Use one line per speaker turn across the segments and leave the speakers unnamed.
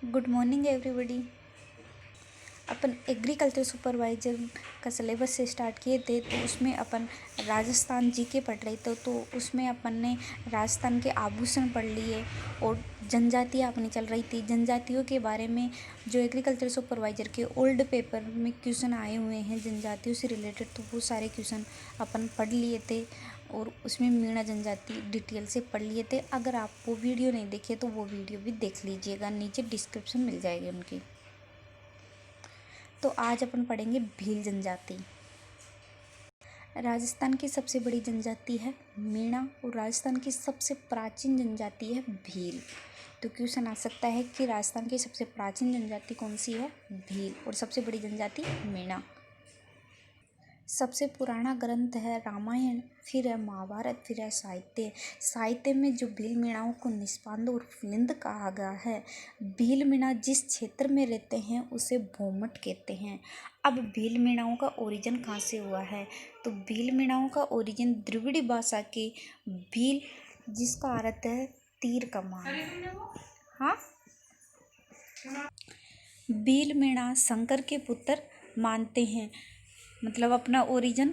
Good morning everybody. अपन agriculture supervisor का syllabus से स्टार्ट किए थे, तो उसमें अपन राजस्थान जीके पढ़ रहे थे। तो उसमें अपन ने राजस्थान के आभूषण पढ़ लिए और जनजातियाँ अपनी चल रही थी। जनजातियों के बारे में जो एग्रीकल्चर सुपरवाइजर के ओल्ड पेपर में क्वेश्चन आए हुए हैं जनजातियों से रिलेटेड, तो वो सारे क्वेश्चन अपन पढ़ लिए थे और उसमें मीणा जनजाति डिटेल से पढ़ लिए थे। अगर आप वो वीडियो नहीं देखे तो वो वीडियो भी देख लीजिएगा, नीचे डिस्क्रिप्शन मिल जाएगी उनकी। तो आज अपन पढ़ेंगे भील जनजाति। राजस्थान की सबसे बड़ी जनजाति है मीणा और राजस्थान की सबसे प्राचीन जनजाति है भील। तो क्वेश्चन आ सकता है कि राजस्थान की सबसे प्राचीन जनजाति कौन सी है? भील। और सबसे बड़ी जनजाति मीणा। सबसे पुराना ग्रंथ है रामायण, फिर है महाभारत, फिर है साहित्य। साहित्य में जो भील मीणाओं को निष्पांद और फिलिंद कहा गया है। भील मीणा जिस क्षेत्र में रहते हैं उसे भोमट कहते हैं। अब भील मीणाओं का ओरिजिन कहाँ से हुआ है? तो भील मीणाओं का ओरिजिन द्रविड़ी भाषा के भील, जिसका अर्थ है तीर कमान। हाँ, भील मीणा शंकर के पुत्र मानते हैं। मतलब अपना ओरिजिन,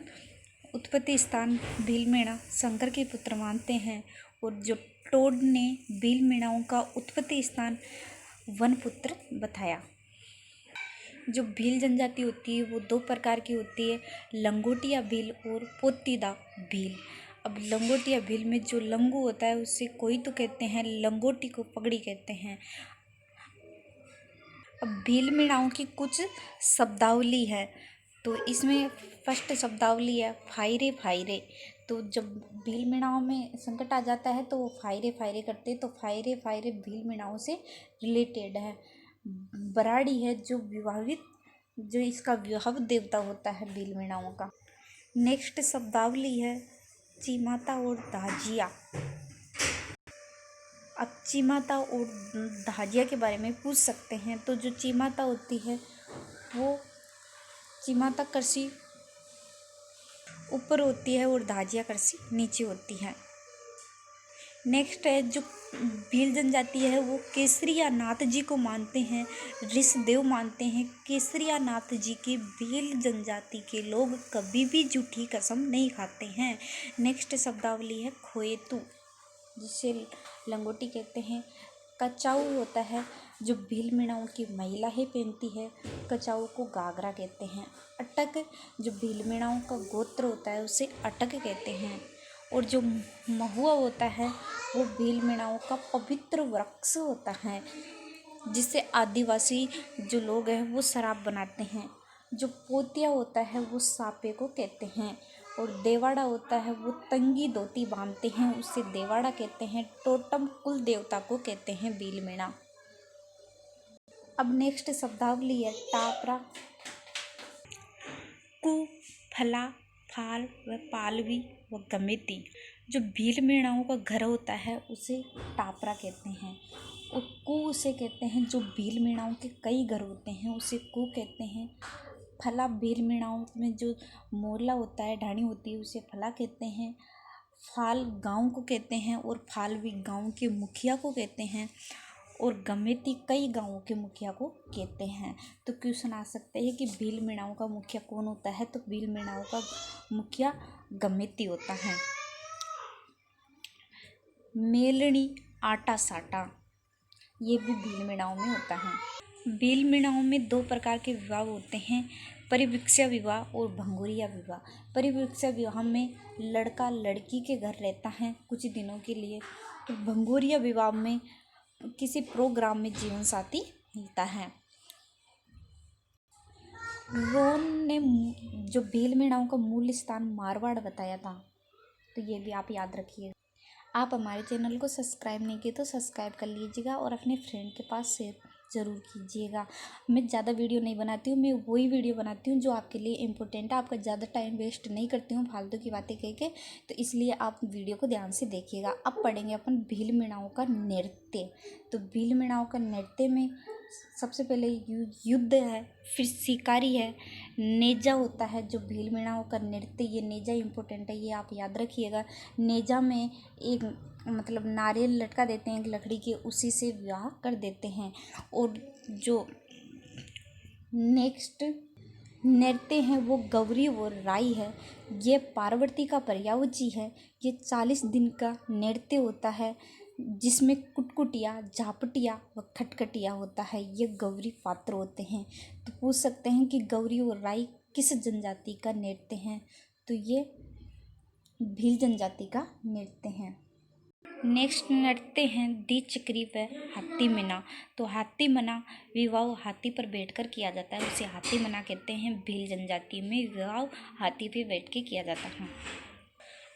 उत्पत्ति स्थान भील मीणा शंकर के पुत्र मानते हैं। और जो टोड ने भील मीणाओं का उत्पत्ति स्थान वनपुत्र बताया। जो भील जनजाति होती है वो दो प्रकार की होती है, लंगोटिया भील और पोतीदा भील। अब लंगोटिया भील में जो लंगू होता है उससे कोई तो कहते हैं, लंगोटी को पगड़ी कहते हैं। अब भील मीणाओं की कुछ शब्दावली है, तो इसमें फर्स्ट शब्दावली है फायरे फायरे। तो जब भील मीणाओं में संकट आ जाता है तो वो फायरे फायरे करते हैं। तो फायरे फायरे भील मीणाओं से रिलेटेड है। बराड़ी है जो विवाहित, जो इसका विवाह देवता होता है भील मीणाओं का। नेक्स्ट शब्दावली है चीमाता और धाजिया। अब चीमाता और धाजिया के बारे में पूछ सकते हैं। तो जो चीमाता होती है वो चीमाता कृषि ऊपर होती है और धाजिया कृषि नीचे होती है। नेक्स्ट है जो भील जनजाति है वो केसरिया नाथ जी को मानते हैं, ऋषदेव मानते हैं। केसरिया नाथ जी के भील जनजाति के लोग कभी भी झूठी कसम नहीं खाते हैं। नेक्स्ट शब्दावली है खोएतू, जिसे लंगोटी कहते हैं। कचाऊ होता है जो भील मीणाओं की महिलाएं पहनती है, कचाऊ को घाघरा कहते हैं। अटक जो भील मीणाओं का गोत्र होता है उसे अटक कहते हैं। और जो महुआ होता है वो भील मीणाओं का पवित्र वृक्ष होता है, जिससे आदिवासी जो लोग हैं वो शराब बनाते हैं। जो पोतिया होता है वो सापे को कहते हैं। और देवाड़ा होता है वो तंगी धोती बांधते हैं, उसे देवाड़ा कहते हैं। टोटम कुल देवता को कहते हैं भील मीणा। अब नेक्स्ट शब्दावली है टापरा, कु, फला, फाल व पालवी व गमेती। जो भील मीणाओं का घर होता है उसे टापरा कहते हैं। और कु उसे कहते हैं जो भील मीणाओं के कई घर होते हैं उसे कु कहते हैं। फला भील मीणाओं में जो मोरला होता है, ढाणी होती है, उसे फला कहते हैं। फाल गांव को कहते हैं और फालवी गांव के मुखिया को कहते हैं। और गमेती कई गांवों के मुखिया को कहते हैं। तो क्वेश्चन आ सकते हैं कि भील मीणाओं का मुखिया कौन होता है? तो भील मीणाओं का मुखिया गमेती होता है। मेलनी आटा साटा, ये भी भील मीणाओं में होता है। भील मीणाओं में दो प्रकार के विवाह होते हैं, परिवीक्षा विवाह और भंगुरिया विवाह। परिवीक्षा विवाह में लड़का लड़की के घर रहता है कुछ दिनों के लिए। तो भंगुरिया विवाह में किसी प्रोग्राम में जीवन साथी मिलता है। रोन ने जो भील मीणाओं का मूल स्थान मारवाड़ बताया था, तो ये भी आप याद रखिए। आप हमारे चैनल को सब्सक्राइब नहीं किए तो सब्सक्राइब कर लीजिएगा और अपने फ्रेंड के पास शेयर ज़रूर कीजिएगा। मैं ज़्यादा वीडियो नहीं बनाती हूँ, मैं वही वीडियो बनाती हूँ जो आपके लिए इम्पोर्टेंट है। आपका ज़्यादा टाइम वेस्ट नहीं करती हूँ फालतू की बातें कह के, तो इसलिए आप वीडियो को ध्यान से देखिएगा। अब पढ़ेंगे अपन भील मीणाओं का नृत्य। तो भील मीणाओं का नृत्य में सबसे पहले युद्ध है, फिर शिकारी है, नेजा होता है। जो भील मीणाओं का नृत्य, ये नेजा इम्पोर्टेंट है, ये आप याद रखिएगा। नेजा में एक मतलब नारियल लटका देते हैं एक लकड़ी के, उसी से विवाह कर देते हैं। और जो नेक्स्ट नृत्य हैं वो गौरी और राई है। ये पार्वती का पर्यावची है। ये 40 दिन का नृत्य होता है जिसमें कुटकुटिया, झापटिया व खटखटिया होता है। ये गौरी पात्र होते हैं। तो पूछ सकते हैं कि गौरी और राई किस जनजाति का नृत्य हैं, तो ये भील जनजाति का नृत्य है। नेक्स्ट नृत्य हैं दी चक्री व हाथी मना। तो हाथी मना विवाह हाथी पर बैठकर किया जाता है, उसे हाथी मना कहते हैं। भील जनजाति में विवाह हाथी पे बैठ के किया जाता है।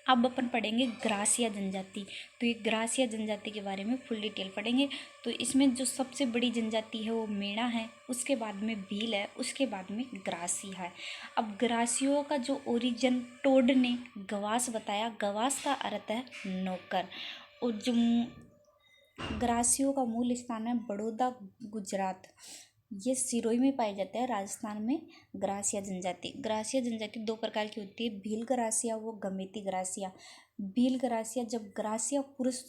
अब अपन पढ़ेंगे ग्रासिया जनजाति। तो ये ग्रासिया जनजाति के बारे में फुल डिटेल पढ़ेंगे। तो इसमें जो सबसे बड़ी जनजाति है वो मेणा है, उसके बाद में भील है, उसके बाद में ग्रासिया है। अब ग्रासियों का जो ओरिजिन टोड ने गवास बताया। गवास का अर्थ है नौकर। और जो ग्रासियों का मूल स्थान है बड़ौदा, गुजरात। ये सिरोही में पाए जाते हैं, राजस्थान में। ग्रासिया जनजाति 2 प्रकार की होती है, भील ग्रासिया व गमेती ग्रासिया। भील ग्रासिया, जब ग्रासिया पुरुष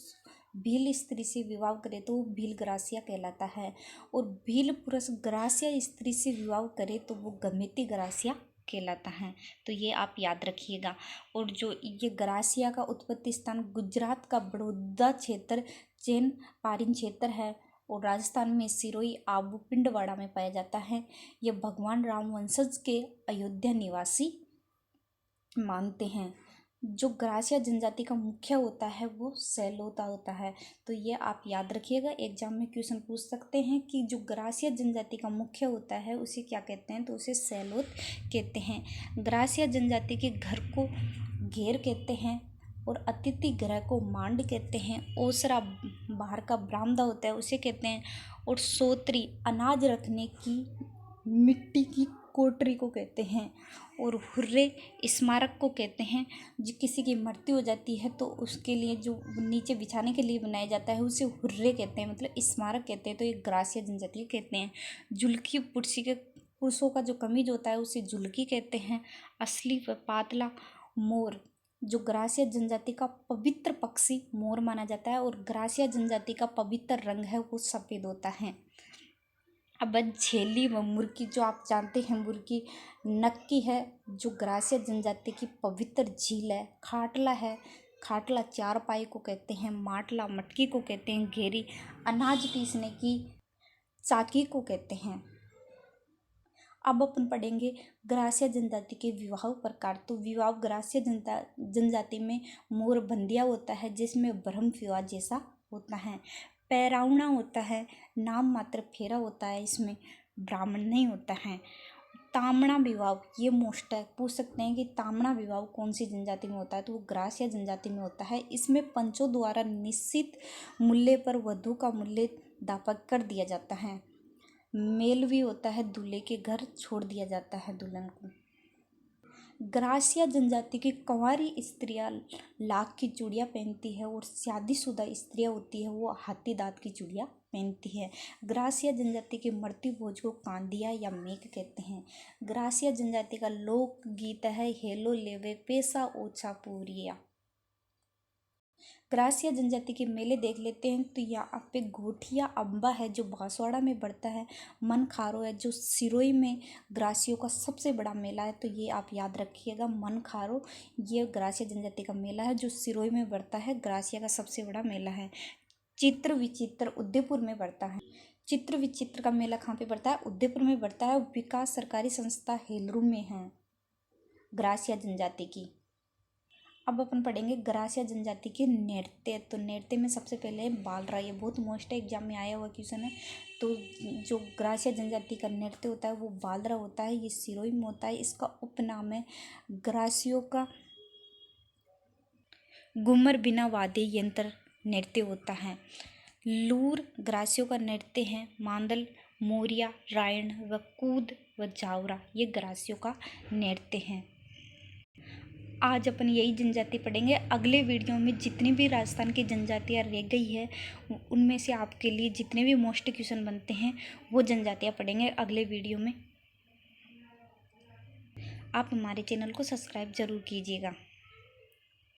भील स्त्री से विवाह करे तो वो भील ग्रासिया कहलाता है, और भील पुरुष ग्रासिया स्त्री से विवाह करे तो वो गमेती ग्रासिया कहलाता है। तो ये आप याद रखिएगा। और जो ये ग्रासिया का उत्पत्ति स्थान गुजरात का बड़ौदा क्षेत्र, चैन पारिन क्षेत्र है, और राजस्थान में सिरोही, आबू, पिंडवाड़ा में पाया जाता है। ये भगवान राम वंशज के अयोध्या निवासी मानते हैं। जो ग्रासिया जनजाति का मुखिया होता है वो सैलोता होता है। तो ये आप याद रखिएगा, एग्जाम में क्वेश्चन पूछ सकते हैं कि जो ग्रासिया जनजाति का मुखिया होता है उसे क्या कहते हैं, तो उसे सैलोत कहते हैं। ग्रासिया जनजाति के घर को घेर कहते हैं, और अतिथि गृह को मांड कहते हैं। ओसरा बाहर का बरामदा होता है उसे कहते हैं। और सोतरी अनाज रखने की मिट्टी की कोटरी को कहते हैं। और हुर्रे स्मारक को कहते हैं। जो किसी की मृत्यु हो जाती है तो उसके लिए जो नीचे बिछाने के लिए बनाया जाता है उसे हुर्रे कहते हैं, मतलब स्मारक कहते हैं। तो ये ग्रासिया जनजाति कहते हैं। जुल्की पुरुषों का जो कमीज होता है उसे जुल्की कहते हैं। असली व पातला मोर, जो ग्रासिया जनजाति का पवित्र पक्षी मोर माना जाता है, और ग्रासिया जनजाति का पवित्र रंग है वो सफ़ेद होता है। अब झेली व मुर्की, जो आप जानते हैं मुर्की नक्की है, जो ग्रासिया जनजाति की पवित्र झील है। खाटला है, खाटला चारपाई को कहते हैं। माटला मटकी को कहते हैं। घेरी अनाज पीसने की चाकी को कहते हैं। अब अपन पढ़ेंगे ग्रासिया जनजाति के विवाह प्रकार। तो विवाह ग्रासिया जनजाति में मोर बंदिया होता है, जिसमें ब्रह्म विवाह जैसा होता है। पैराउना होता है, नाम मात्र फेरा होता है, इसमें ब्राह्मण नहीं होता है। तामड़ा विवाह, ये मोस्ट है, पूछ सकते हैं कि तामड़ा विवाह कौन सी जनजाति में होता है, तो वो ग्रासिया जनजाति में होता है। इसमें पंचों द्वारा निश्चित मूल्य पर वधु का मूल्य दापक कर दिया जाता है। मेल भी होता है, दूल्हे के घर छोड़ दिया जाता है दुल्हन को। ग्रासिया जनजाति की कुंवारी स्त्रियां लाख की चूड़ियाँ पहनती है, और शादीशुदा स्त्रियां होती है वो हाथी दांत की चूड़ियाँ पहनती है। ग्रासिया जनजाति के मृत्यु भोज को कांदिया या मेक कहते हैं। ग्रासिया जनजाति का लोक गीत है हेलो लेवे पैसा ओछा पूरिया। ग्रासिया जनजाति के मेले देख लेते हैं। तो यहाँ पे गोठिया अम्बा है जो बांसवाड़ा में बढ़ता है। मन खारो है जो सिरोही में ग्रासियों का सबसे बड़ा मेला है, तो ये आप याद रखिएगा। मन खारो ये ग्रासिया जनजाति का मेला है जो सिरोही में बढ़ता है, ग्रासिया का सबसे बड़ा मेला है। चित्र विचित्र उदयपुर में बढ़ता है। चित्र विचित्र का मेला कहाँ पे बढ़ता है, उदयपुर में बढ़ता है। विकास सरकारी संस्था हेलरू में है ग्रासिया जनजाति की। अब अपन पढ़ेंगे ग्रासिया जनजाति के नृत्य। तो नृत्य में सबसे पहले बालरा, ये बहुत मोस्ट है, एग्जाम में आया हुआ क्वेश्चन है। तो जो ग्रासिया जनजाति का नृत्य होता है वो बालरा होता है, ये सिरोही में होता है। इसका उपनाम है ग्रासियों का घूमर बिना वाद्य यंत्र नृत्य होता है। लूर ग्रासियों का नृत्य है। मांदल, मोरिया, रायण व कूद व जावरा ये ग्रासियों का नृत्य है। आज अपन यही जनजाति पढ़ेंगे। अगले वीडियो में जितनी भी राजस्थान की जनजातियाँ रह गई है उनमें से आपके लिए जितने भी मोस्ट क्वेश्चन बनते हैं वो जनजातियाँ पढ़ेंगे अगले वीडियो में। आप हमारे चैनल को सब्सक्राइब ज़रूर कीजिएगा।